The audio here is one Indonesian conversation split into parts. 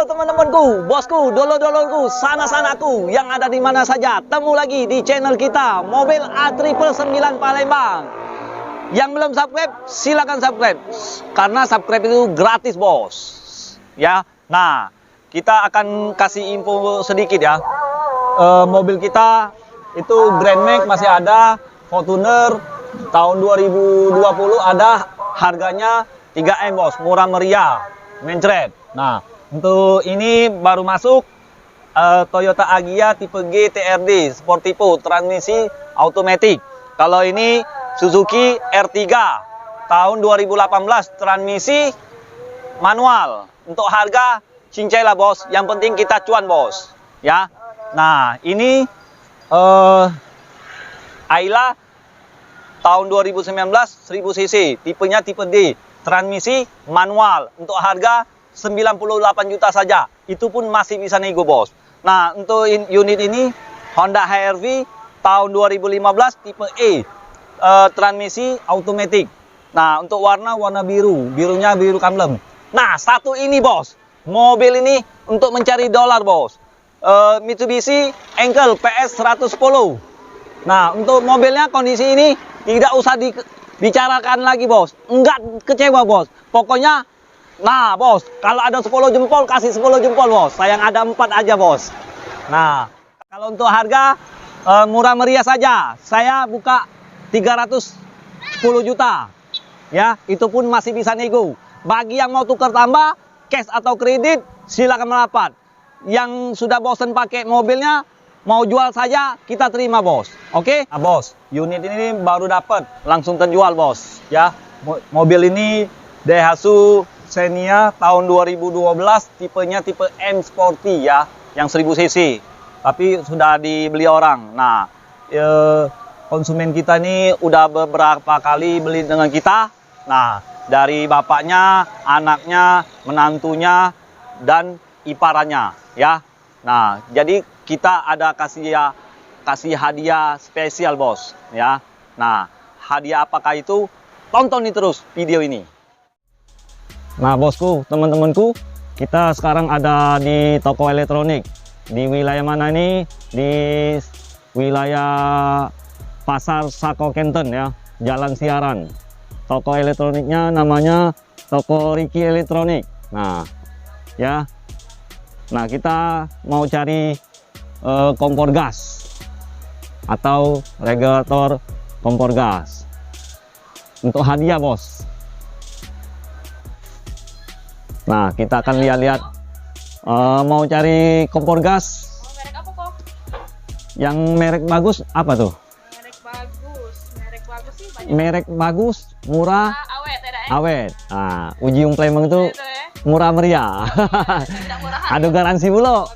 teman-temanku, bosku, dolo-doloku, sana-sanaku yang ada di mana saja. Temu lagi di channel kita, Mobil A999 Palembang. Yang belum subscribe, silakan subscribe. Karena subscribe itu gratis, bos. Ya, nah, kita akan kasih info sedikit ya. Mobil kita itu Grand Max masih ada, Fortuner tahun 2020 ada, harganya 3M, bos, murah meriah, mencret. Nah, untuk ini baru masuk Toyota Agya tipe G TRD Sportivo transmisi automatic. Kalau ini Suzuki R3 tahun 2018 transmisi manual. Untuk harga cincai lah, bos. Yang penting kita cuan, bos. Ya. Nah, ini Ayla tahun 2019 1000 cc, tipenya tipe D, transmisi manual. Untuk harga 98 juta saja, itu pun masih bisa nego, bos. Nah, untuk unit ini Honda HR-V tahun 2015 tipe E, transmisi automatic. Nah, untuk warna biru, birunya biru kamlem. Nah, satu ini, bos, mobil ini untuk mencari dolar, bos. Mitsubishi Engkel PS 110. Nah, untuk mobilnya kondisi ini tidak usah dibicarakan lagi, bos. Enggak kecewa, bos. Pokoknya, nah, bos, kalau ada 10 jempol, kasih 10 jempol, bos. Sayang ada 4 aja, bos. Nah, kalau untuk harga murah meriah saja, saya buka 310 juta. Ya, itu pun masih bisa nego. Bagi yang mau tukar tambah, cash atau kredit, silakan merapat. Yang sudah bosan pakai mobilnya, mau jual saja, kita terima, bos. Oke? Nah, bos, unit ini baru dapat, langsung terjual, bos. Ya, mobil ini Daihatsu Xenia tahun 2012, tipenya tipe M Sporty ya, yang 1000 cc. Tapi sudah dibeli orang. Nah, konsumen kita ini udah beberapa kali beli dengan kita. Nah, dari bapaknya, anaknya, menantunya, dan iparannya ya. Nah, jadi kita ada kasih hadiah spesial, bos ya. Nah, hadiah apakah itu? Tonton terus video ini. Nah, bosku, teman-temanku, kita sekarang ada di toko elektronik. Di wilayah mana ini? Di wilayah Pasar Sako Kenten ya, Jalan Siaran. Toko elektroniknya namanya Toko Riki Elektronik. Nah, ya. Nah, kita mau cari kompor gas atau regulator kompor gas. Untuk hadiah, bos. Nah, kita akan lihat-lihat mau cari kompor gas. Merek apa, kok? Yang merek bagus apa tuh? Merek bagus sih banyak. Merek bagus, murah, Awet, ya, awet. Nah, Uji Plembang itu Itu ya. murah meriah. Tidak murahan. Ada garansi pula.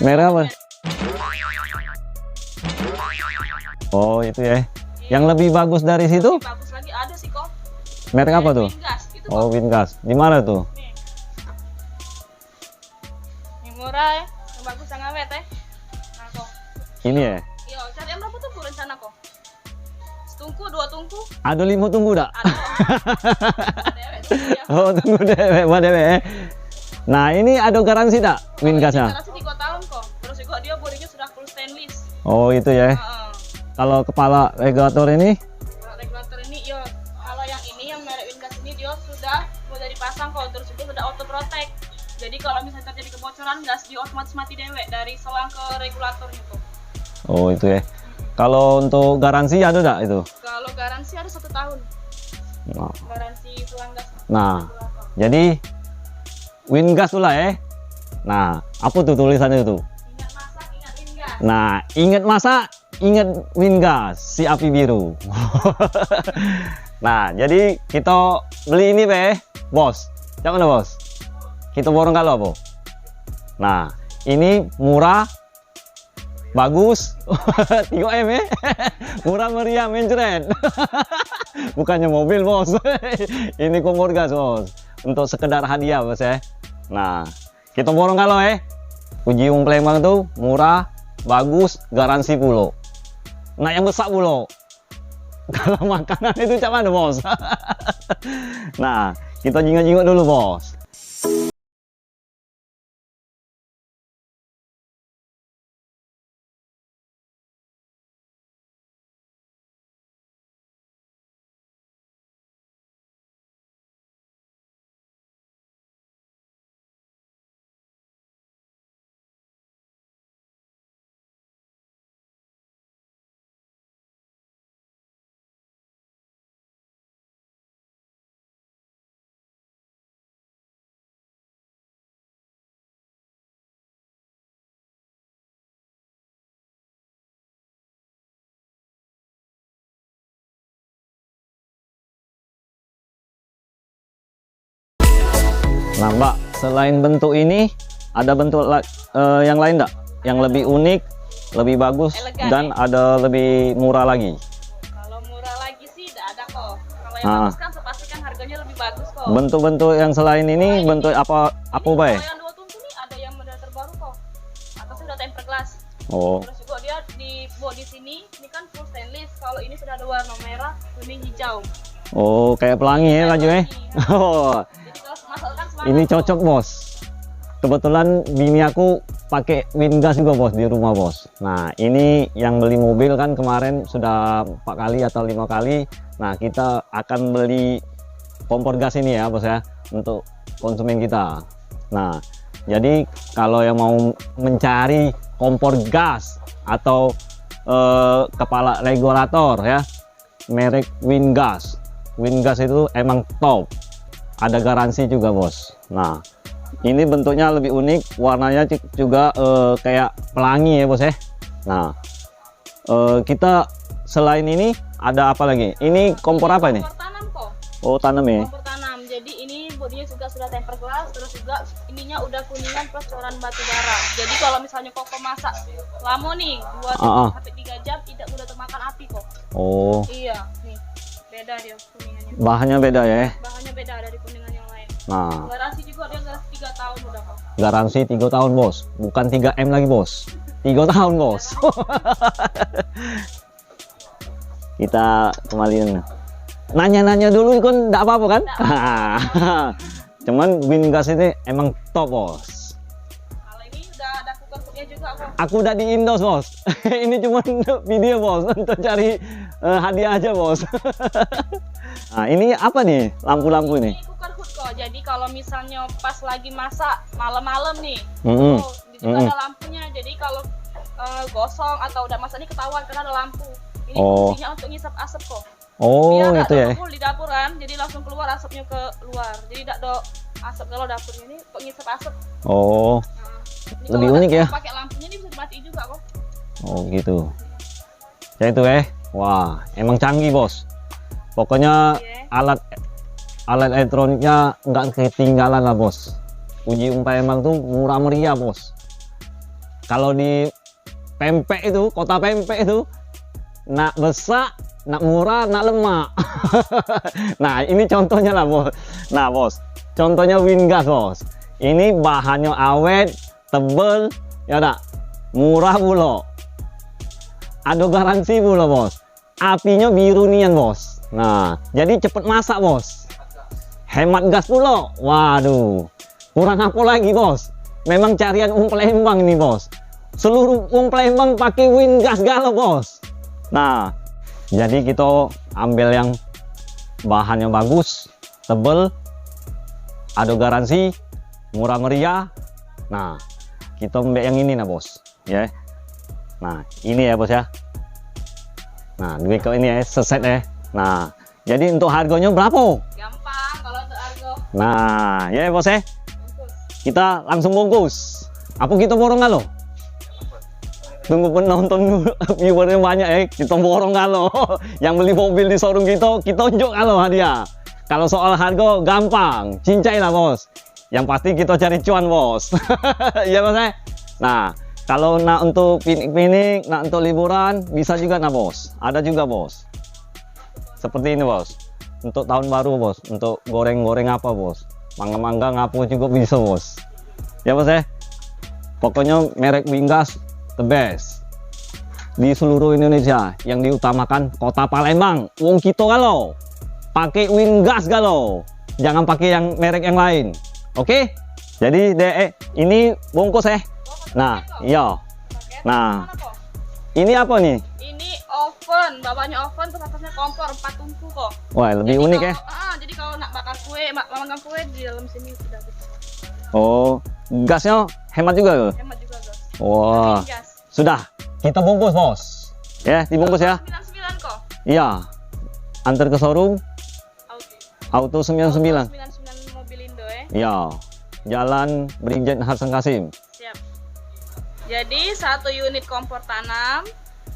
Merek apa? Oh, itu ya. Yang lebih bagus dari situ? Lebih bagus lagi ada sih, kok. Merek apa tuh? Wingas, itu, kok. Oh, Wingas. Di mana tuh? Nih. Yang murah ya, yang bagus, yang awet ya. Nah, kok. Ini ya. Iya, cari yang berapa tungku rencana, kok? Setungku, 2 tungku? Ada 5 tunggu dak? Ada. Dewek tungku ya. Oh, tunggu dewek, buat dewek. Nah, ini ada garansi tak Wingasnya? Garansi 3 tahun, kok. Terus juga dia bodinya sudah full stainless. Oh, itu ya. Kalau kepala regulator ini? Kalau regulator ini, ya, kalau yang ini yang merek Wingas ini dia sudah mudah dipasang, kok. Terus juga sudah auto protect. Jadi kalau misalnya terjadi kebocoran gas, dia otomatis mati dewek dari selang ke regulatornya, kok. Oh, itu ya. Kalau untuk garansi ada tak itu? Kalau garansi ada 1 tahun. Nah, Garansi selang gas. nah, jadi Wingas pula ya. Nah, apa tuh tulisannya itu? Ingat masak, ingat Wingas. Nah, ingat masak, ingat Wingas, si api biru. Nah, jadi kita beli ini bos. Jangan mana, bos? Kita borong kalau apa? Nah, ini murah, bagus, 3M ya. Murah meriah, mencret. Bukannya mobil, bos. Ini kompor gas, bos. Untuk sekedar hadiah, bos ya. Nah, kita borong kalau Uji Plembang tuh murah, bagus, garansi pulo. Nah, yang besar pulo. Kalau makanan itu macam mana, bos? Nah, kita jingok-jingok dulu, bos. Nah Mbak, selain bentuk ini ada bentuk yang lain enggak? Yang lebih unik, lebih bagus, Elegan, dan ada lebih murah lagi? Kalau murah lagi sih tidak ada kok. Kalau yang Ah. bagus kan pastikan harganya lebih bagus kok. Bentuk-bentuk yang selain ini bentuk apa Bay? Kalau yang 2 tungku nih ada yang model terbaru kok. Atasnya udah tempered glass. Oh, Terus juga dia di bodi sini ini kan full stainless. Kalau ini sudah ada warna merah, kuning, hijau. oh kayak pelangi ya baju ya? Oh, Jadi kalau masak kan semangat. ini cocok bos. Kebetulan bini aku pakai Wingas juga bos di rumah bos. Nah ini yang beli mobil kan kemarin sudah 4 kali atau 5 kali. Nah kita akan beli kompor gas ini ya bos ya, untuk konsumen kita. Nah jadi kalau yang mau mencari kompor gas atau kepala regulator ya, merek Wingas. Wingas itu emang top, ada garansi juga bos. Nah ini bentuknya lebih unik, warnanya juga kayak pelangi ya bos ya. Nah kita selain ini ada apa lagi? Ini kompor apa ini? Kompor tanam kok. Oh tanam ya. Kompor tanam. Jadi ini bodinya juga sudah tempered glass, terus juga ininya udah kuningan plus coran batu bara. Jadi kalau misalnya kok masak lama nih 2 sampai 3 jam tidak mudah termakan api kok. Oh, Iya, nih. Beda dia kuningannya. bahannya beda ya. Bahannya beda dari kuningan yang lain. Nah, Garansi juga dia garansi 3 tahun udah kok. garansi 3 tahun bos, bukan 3M lagi bos, 3 tahun bos. Kita kembali nanya-nanya dulu kan enggak apa-apa kan? Cuman Wingas ini emang top bos. Kalau ini udah ada cooker-cookernya juga kok. Aku udah di Indos bos. Ini cuma video bos, untuk cari hadiah aja bos. Nah ini apa nih lampu-lampu ini? Ini cooker hood kok. Jadi kalau misalnya pas lagi masak malam-malam nih, Mm-mm. oh, di situ ada lampunya. Jadi kalau gosong atau udah masak ini ketahuan karena ada lampu. Ini Oh. fungsinya untuk ngisap asap kok. Oh Biar nggak gitu ya. numpul di dapur kan, jadi langsung keluar asapnya ke luar. Jadi tidak ada asap kalau dapurnya ini kok ngisap asap. Oh, Nah, ini Lebih kalau unik udah ya. Pakai lampunya ini bisa dimatiin juga kok. oh gitu. Ya itu wah emang canggih bos. Pokoknya Iya. alat elektroniknya nggak ketinggalan lah bos. Uji umpai emang tuh murah meriah bos. Kalau di pempek itu, kota pempek itu, nak besar, nak murah, nak lemak. Nah ini contohnya lah bos. Nah bos, contohnya Wingas bos. Ini bahannya awet, tebel, ya tak, murah pula. Ada garansi pula bos. Apinya biru nian bos. Nah jadi cepet masak bos. Hemat gas pula. Waduh, kurang apa lagi bos? Memang carian Palembang ini bos. Seluruh Palembang pakai Wingas galau bos. Nah jadi kita ambil yang bahannya bagus, tebel, ada garansi, murah meriah. Nah kita ambil yang ini nah bos ya. Nah ini ya bos ya. Nah duit kau ini ya seset ya. Nah jadi untuk harganya berapa? Gampang kalau untuk argo. Nah ya bos ya, Bungkus. kita langsung bungkus. Apa kita borong galo? Tunggu penonton dulu, viewernya banyak ya, kita borong galo. Yang beli mobil di showroom kita unjuk galo hadiah. Kalau soal harga gampang, cincai lah bos. Yang pasti kita cari cuan bos. Iya bos ya. Nah kalau nak untuk piknik, nak untuk liburan bisa juga nah bos. Ada juga bos. Seperti ini bos. Untuk tahun baru bos. Untuk goreng-goreng apa bos. Mangga-mangga ngapu juga bisa bos. Ya bos ya. Pokoknya merek Wingas the best di seluruh Indonesia. Yang diutamakan kota Palembang. Wong kita kalau pakai Wingas galau, jangan pakai yang merek yang lain. Oke? Jadi ini bungkus ya. Nah, iya. Paket. Nah, Mana kok? ini apa nih? Ini oven, bawahnya oven terus atasnya kompor 4 tungku kok. Wah, lebih Jadi unik kalau, ya. jadi kalau nak bakar kue, manggang kue di dalam sini sudah bisa. Oh, gasnya hemat juga loh. Hemat juga guys. Wah, Gas. sudah. Kita bungkus bos. Ya, dibungkus ya. 99 kok. Iya. Antar ke showroom Auto. Auto 99. 99 Mobilindo ya. Iya. Jalan Brigjen Hasan Kasim. Siap. Jadi 1 unit kompor tanam,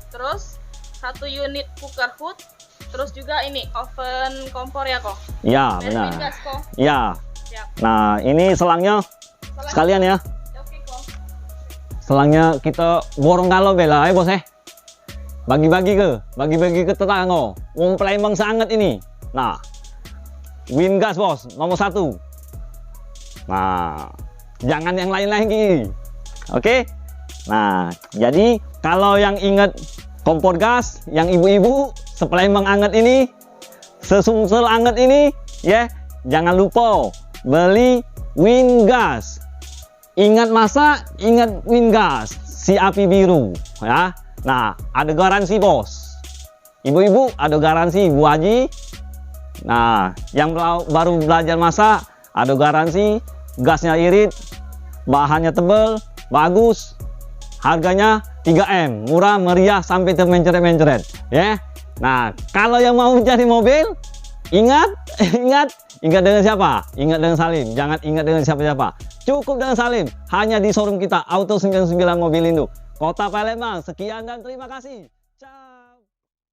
terus 1 unit cooker hood, terus juga ini oven kompor ya kok. Iya, Merek benar. Wingas kok. Iya. siap. Nah, ini selangnya sekalian ya. Oke kok. Selangnya kita borong kalau bela, bos bagi-bagi ke tetangga. Wong Palembang sangat ini. Nah, Wingas bos, nomor 1. Nah, jangan yang lain-lain lagi. Oke. Nah, jadi kalau yang ingat kompor gas, yang ibu-ibu sepelembang anget ini, sesungsel anget ini, ya, jangan lupa beli Wingas. Ingat masak, ingat Wingas, si api biru, ya. Nah, ada garansi bos. Ibu-ibu ada garansi, Bu Haji. Nah, yang baru belajar masak ada garansi, gasnya irit, bahannya tebal, bagus, harganya 3M, murah meriah sampai termencret-mencret, ya. Nah, kalau yang mau mencari mobil, ingat dengan siapa? Ingat dengan Salim, jangan ingat dengan siapa-siapa. Cukup dengan Salim, hanya di showroom kita Auto 99 Mobilindo, Kota Palembang. Sekian dan terima kasih. Ciao.